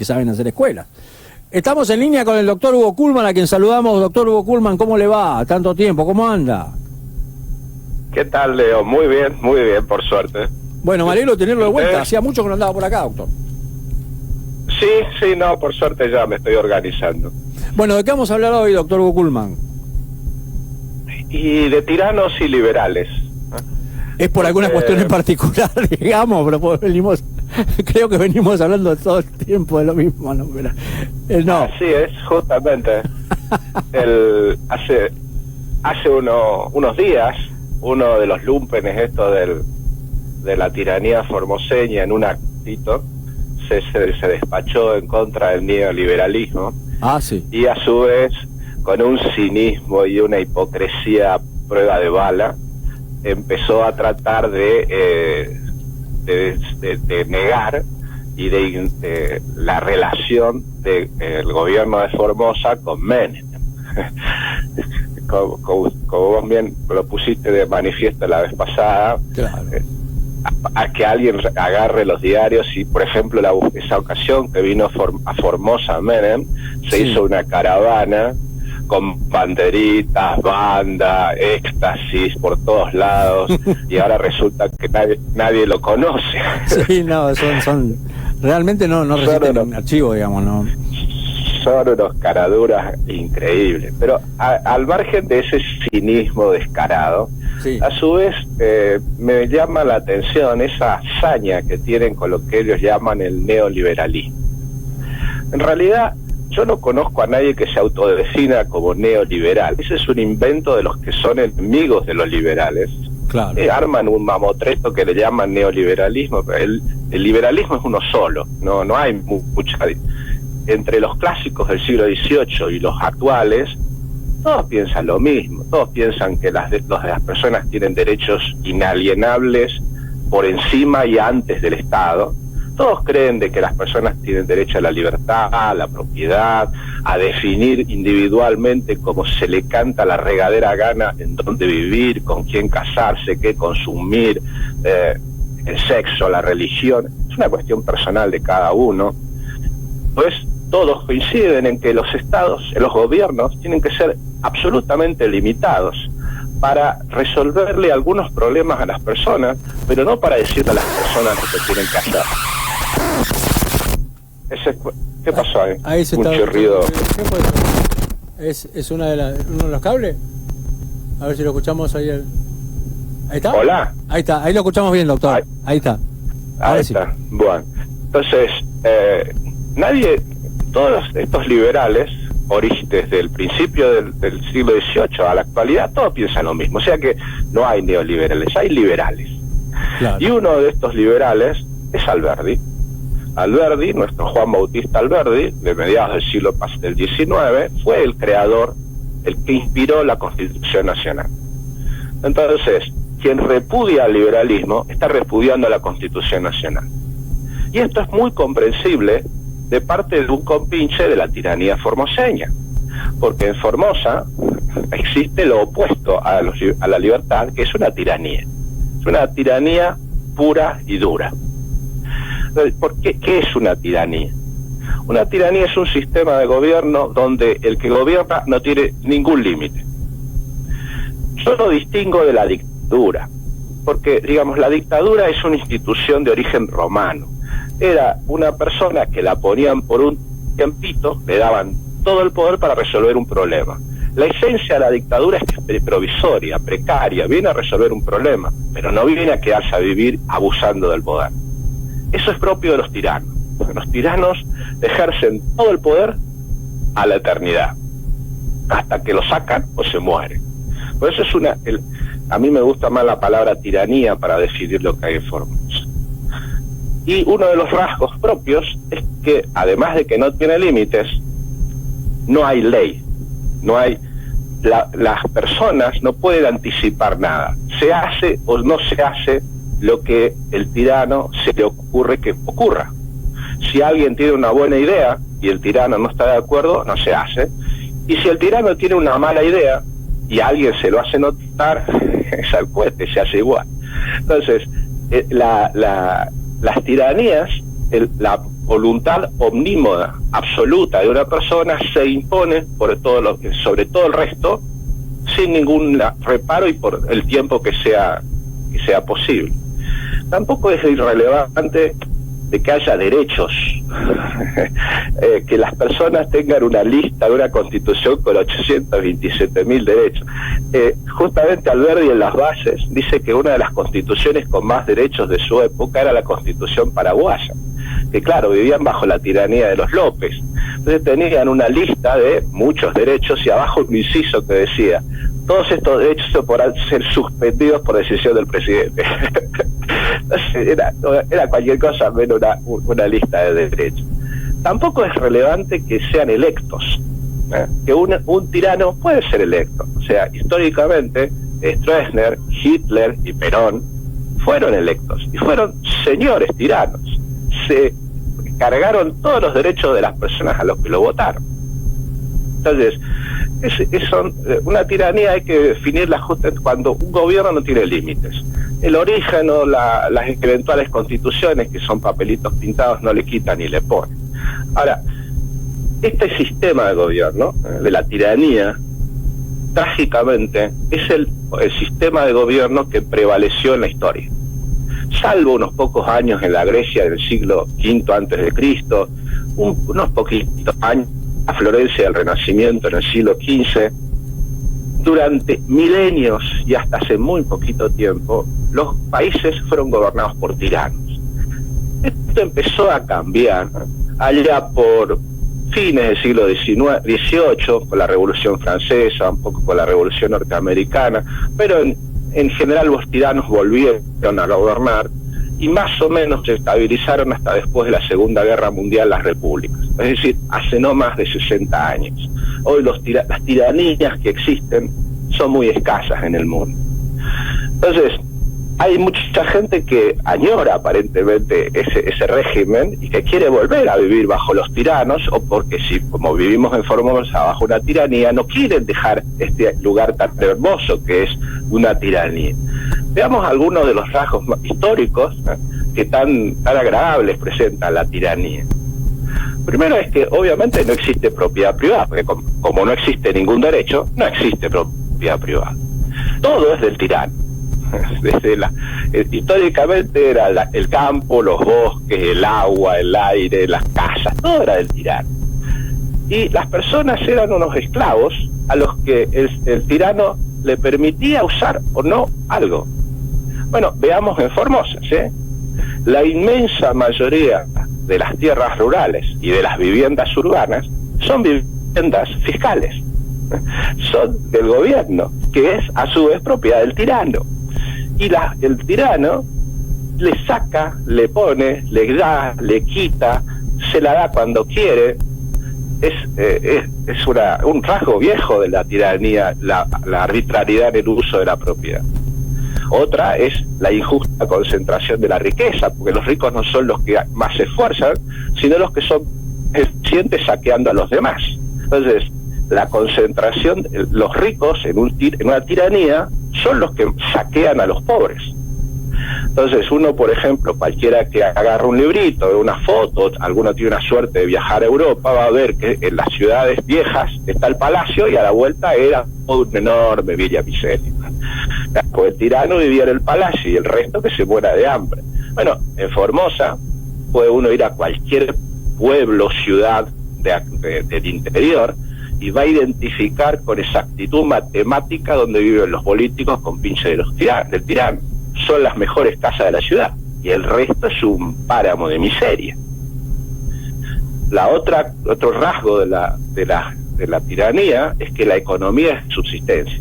que saben hacer escuelas. Estamos en línea con el doctor Hugo Cullmann, a quien saludamos. Doctor Hugo Cullmann, ¿cómo le va? Tanto tiempo, ¿cómo anda? ¿Qué tal, Leo? Muy bien, por suerte. Bueno, me alegro de tenerlo de vuelta. Hacía mucho que no andaba por acá, doctor. Sí, no, por suerte ya me estoy organizando. Bueno, ¿de qué vamos a hablar hoy, doctor Hugo Cullmann? Y de tiranos y liberales. Es por alguna cuestión en particular, digamos, pero creo que venimos hablando todo el tiempo de lo mismo, ¿no? Pero, no. Así es, justamente. Hace unos días, uno de los lumpenes de la tiranía formoseña en un actito se despachó en contra del neoliberalismo. Sí. Y a su vez, con un cinismo y una hipocresía a prueba de bala, empezó a tratar de negar y de la relación del gobierno de Formosa con Menem. Como vos bien lo pusiste de manifiesto la vez pasada, claro. A que alguien agarre los diarios y, por ejemplo, esa ocasión que vino a Formosa Menem, se hizo una caravana con banderitas, banda, éxtasis por todos lados, y ahora resulta que nadie lo conoce. Sí, no, realmente no resisten un archivo, digamos, ¿no? Son unos caraduras increíbles, pero al margen de ese cinismo descarado, sí, a su vez me llama la atención esa hazaña que tienen con lo que ellos llaman el neoliberalismo. En realidad, yo no conozco a nadie que se autodefina como neoliberal. Ese es un invento de los que son enemigos de los liberales. Claro. Arman un mamotreto que le llaman neoliberalismo, pero el liberalismo es uno solo, no hay mucha. Entre los clásicos del siglo XVIII y los actuales, todos piensan lo mismo. Todos piensan que las personas tienen derechos inalienables por encima y antes del Estado. Todos creen de que las personas tienen derecho a la libertad, a la propiedad, a definir individualmente como se le canta la regadera gana en dónde vivir, con quién casarse, qué consumir, el sexo, la religión. Es una cuestión personal de cada uno. Pues todos coinciden en que los estados, los gobiernos, tienen que ser absolutamente limitados para resolverle algunos problemas a las personas, pero no para decirle a las personas lo que tienen que hacer. ¿Qué pasó ahí? Ahí se Mucho está, ruido. ¿Qué puede ser? ¿Es uno de los cables? A ver si lo escuchamos ahí. ¿Ahí está? Hola. Ahí está, ahí lo escuchamos bien, doctor. Ahí está. Ahí está. Bueno, entonces, todos estos liberales, desde el principio del siglo XVIII a la actualidad, todos piensan lo mismo. O sea que no hay neoliberales, hay liberales. Claro. Y uno de estos liberales es Alberdi. Alberdi, nuestro Juan Bautista Alberdi, de mediados del siglo del XIX, fue el creador, el que inspiró la Constitución Nacional. Entonces, quien repudia al liberalismo está repudiando a la Constitución Nacional. Y esto es muy comprensible de parte de un compinche de la tiranía formoseña, porque en Formosa existe lo opuesto a la libertad, que es una tiranía. Es una tiranía pura y dura. ¿Por qué? ¿Qué es una tiranía? Una tiranía es un sistema de gobierno donde el que gobierna no tiene ningún límite. Yo lo distingo de la dictadura, porque, digamos, la dictadura es una institución de origen romano. Era una persona que la ponían por un tiempito, le daban todo el poder para resolver un problema. La esencia de la dictadura es que es provisoria, precaria, viene a resolver un problema, pero no viene a quedarse a vivir abusando del poder. Eso es propio de los tiranos. Los tiranos ejercen todo el poder a la eternidad, hasta que lo sacan o se mueren. Por eso a mí me gusta más la palabra tiranía para definir lo que hay en Formosa. Y uno de los rasgos propios es que, además de que no tiene límites, no hay ley. No hay las personas no pueden anticipar nada. Se hace o no se hace lo que el tirano se le ocurre que ocurra. Si alguien tiene una buena idea y el tirano no está de acuerdo, no se hace. Y si el tirano tiene una mala idea y alguien se lo hace notar, es al cohete, se hace igual. Entonces, las tiranías, voluntad omnímoda, absoluta de una persona se impone sobre todo el resto, sin ningún reparo y por el tiempo que sea posible. Tampoco es irrelevante de que haya derechos, que las personas tengan una lista de una constitución con 827.000 derechos. Justamente Alberdi en las bases dice que una de las constituciones con más derechos de su época era la constitución paraguaya, que claro, vivían bajo la tiranía de los López. Entonces tenían una lista de muchos derechos y abajo un inciso que decía: todos estos derechos se podrán ser suspendidos por decisión del presidente. Era cualquier cosa menos una lista de derechos. Tampoco es relevante que sean electos, que un tirano puede ser electo. O sea, históricamente Stroessner, Hitler y Perón fueron electos y fueron señores tiranos. Se cargaron todos los derechos de las personas a los que lo votaron. Entonces, una tiranía hay que definirla justo cuando un gobierno no tiene límites. El origen o las eventuales constituciones, que son papelitos pintados, no le quitan ni le ponen. Ahora, este sistema de gobierno, de la tiranía, trágicamente, es el sistema de gobierno que prevaleció en la historia. Salvo unos pocos años en la Grecia del siglo V a.C., unos poquitos años a Florencia del Renacimiento en el siglo XV, durante milenios y hasta hace muy poquito tiempo, los países fueron gobernados por tiranos. Esto empezó a cambiar allá por fines del siglo XVIII, con la Revolución Francesa, un poco con la Revolución Norteamericana, pero en general los tiranos volvieron a gobernar y más o menos se estabilizaron hasta después de la Segunda Guerra Mundial las repúblicas, es decir, hace no más de 60 años. Hoy las tiranías que existen son muy escasas en el mundo. Entonces, hay mucha gente que añora aparentemente ese régimen y que quiere volver a vivir bajo los tiranos, o porque si, como vivimos en Formosa bajo una tiranía, no quieren dejar este lugar tan hermoso que es una tiranía. Veamos algunos de los rasgos históricos que tan agradables presentan la tiranía. Primero es que obviamente no existe propiedad privada, porque como no existe ningún derecho, no existe propiedad privada. Todo es del tirano. Históricamente era el campo, los bosques, el agua, el aire, las casas, todo era del tirano. Y las personas eran unos esclavos a los que el tirano le permitía usar o no algo. Bueno, veamos en Formosa, ¿sí? La inmensa mayoría de las tierras rurales y de las viviendas urbanas son viviendas fiscales, son del gobierno, que es a su vez propiedad del tirano. Y el tirano le saca, le pone, le da, le quita, se la da cuando quiere. Es un rasgo viejo de la tiranía, la arbitrariedad en el uso de la propiedad. Otra es la injusta concentración de la riqueza, porque los ricos no son los que más se esfuerzan, sino los que son eficientes saqueando a los demás. Entonces, la concentración, los ricos en una tiranía son los que saquean a los pobres. Entonces uno, por ejemplo, cualquiera que agarre un librito, ve una foto, alguno tiene una suerte de viajar a Europa, va a ver que en las ciudades viejas está el palacio y a la vuelta era una enorme villa miseria. Pues el tirano vivía en el palacio y el resto que se muera de hambre. Bueno, en Formosa puede uno ir a cualquier pueblo, ciudad del interior y va a identificar con exactitud matemática donde viven los políticos con pinche del tirano. Son las mejores casas de la ciudad y el resto es un páramo de miseria. Otro rasgo de la tiranía es que la economía es subsistencia.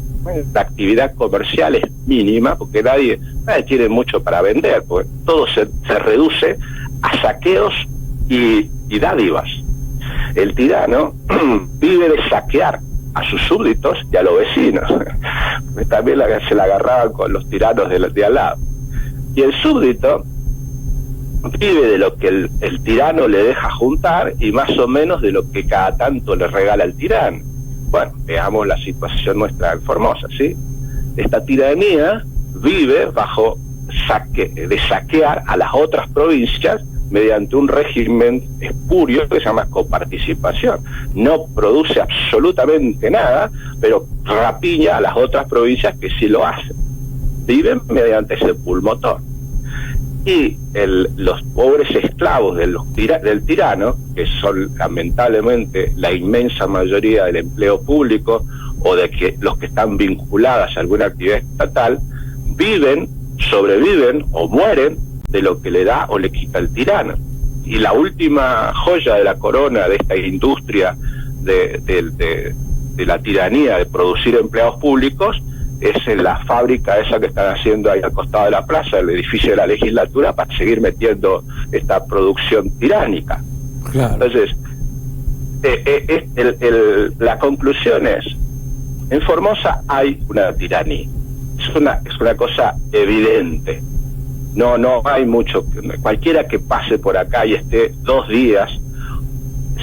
La actividad comercial es mínima porque nadie tiene mucho para vender, porque todo se reduce a saqueos y dádivas. El tirano vive de saquear a sus súbditos y a los vecinos. También se la agarraban con los tiranos de al lado. Y el súbdito vive de lo que el tirano le deja juntar y más o menos de lo que cada tanto le regala el tirano. Bueno, veamos la situación nuestra en Formosa, ¿sí? Esta tiranía vive bajo de saquear a las otras provincias mediante un régimen espurio que se llama coparticipación. No produce absolutamente nada, pero rapiña a las otras provincias que sí lo hacen. Viven mediante ese pulmotor. Y los pobres esclavos del tirano, que son lamentablemente la inmensa mayoría del empleo público o de que los que están vinculadas a alguna actividad estatal, sobreviven o mueren de lo que le da o le quita el tirano. Y la última joya de la corona de esta industria de la tiranía de producir empleados públicos es en la fábrica esa que están haciendo ahí al costado de la plaza, el edificio de la legislatura, para seguir metiendo esta producción tiránica. Claro. Entonces, la conclusión es, en Formosa hay una tiranía. Es una cosa evidente. No hay mucho. Cualquiera que pase por acá y esté 2 días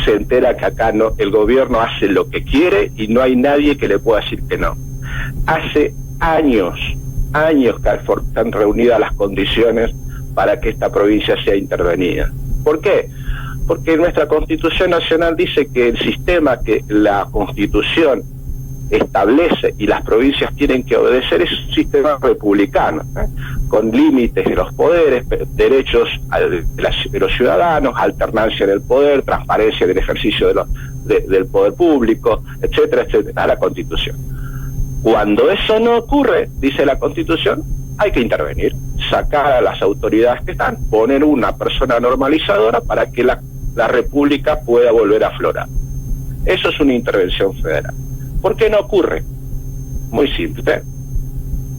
se entera que acá el gobierno hace lo que quiere y no hay nadie que le pueda decir que no. Hace años que están reunidas las condiciones para que esta provincia sea intervenida. ¿Por qué? Porque nuestra Constitución Nacional dice que el sistema que la Constitución establece y las provincias tienen que obedecer es un sistema republicano, con límites de los poderes, derechos de los ciudadanos, alternancia en el poder, transparencia en el ejercicio del poder público, etcétera, etcétera, a la Constitución. Cuando eso no ocurre, dice la Constitución, hay que intervenir, sacar a las autoridades que están, poner una persona normalizadora para que la República pueda volver a aflorar. Eso es una intervención federal. ¿Por qué no ocurre? Muy simple.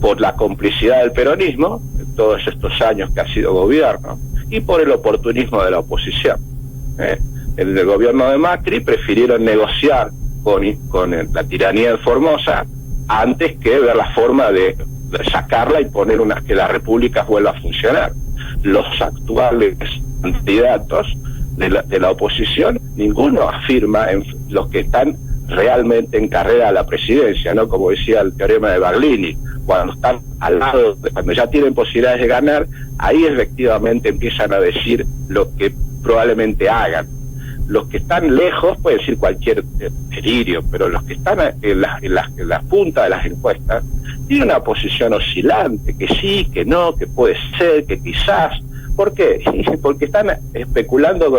Por la complicidad del peronismo, en todos estos años que ha sido gobierno, y por el oportunismo de la oposición. En el gobierno de Macri prefirieron negociar con la tiranía de Formosa antes que ver la forma de sacarla y poner que la República vuelva a funcionar. Los actuales candidatos de la oposición, ninguno afirma, los que están realmente en carrera a la presidencia, ¿no? Como decía el teorema de Baglini, cuando están al lado, cuando ya tienen posibilidades de ganar, ahí efectivamente empiezan a decir lo que probablemente hagan. Los que están lejos pueden decir cualquier delirio, pero los que están en la punta de las encuestas tienen una posición oscilante, que sí, que no, que puede ser, que quizás. ¿Por qué? Porque están especulando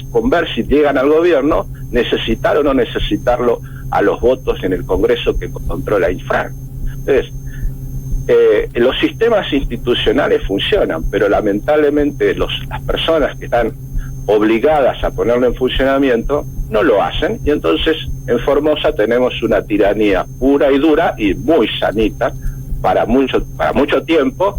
con ver si llegan al gobierno, necesitar o no necesitarlo a los votos en el Congreso que controla Infran. Entonces, los sistemas institucionales funcionan, pero lamentablemente las personas que están obligadas a ponerlo en funcionamiento no lo hacen, y entonces en Formosa tenemos una tiranía pura y dura y muy sanita para mucho tiempo,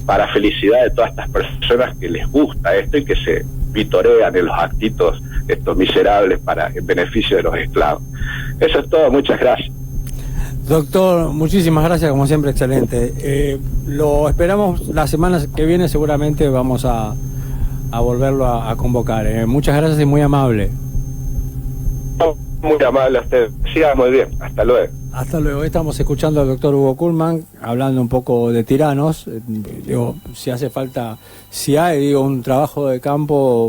para felicidad de todas estas personas que les gusta esto y que se vitorean en los actitos estos miserables en beneficio de los esclavos. Eso es todo, muchas gracias. Doctor, muchísimas gracias, como siempre, excelente. Lo esperamos la semana que viene, seguramente vamos a volverlo a convocar. Muchas gracias y muy amable. Muy amable a usted. Siga muy bien. Hasta luego. Hasta luego. Estamos escuchando al doctor Hugo Kuhlman hablando un poco de tiranos. Digo, si hace falta, si hay un trabajo de campo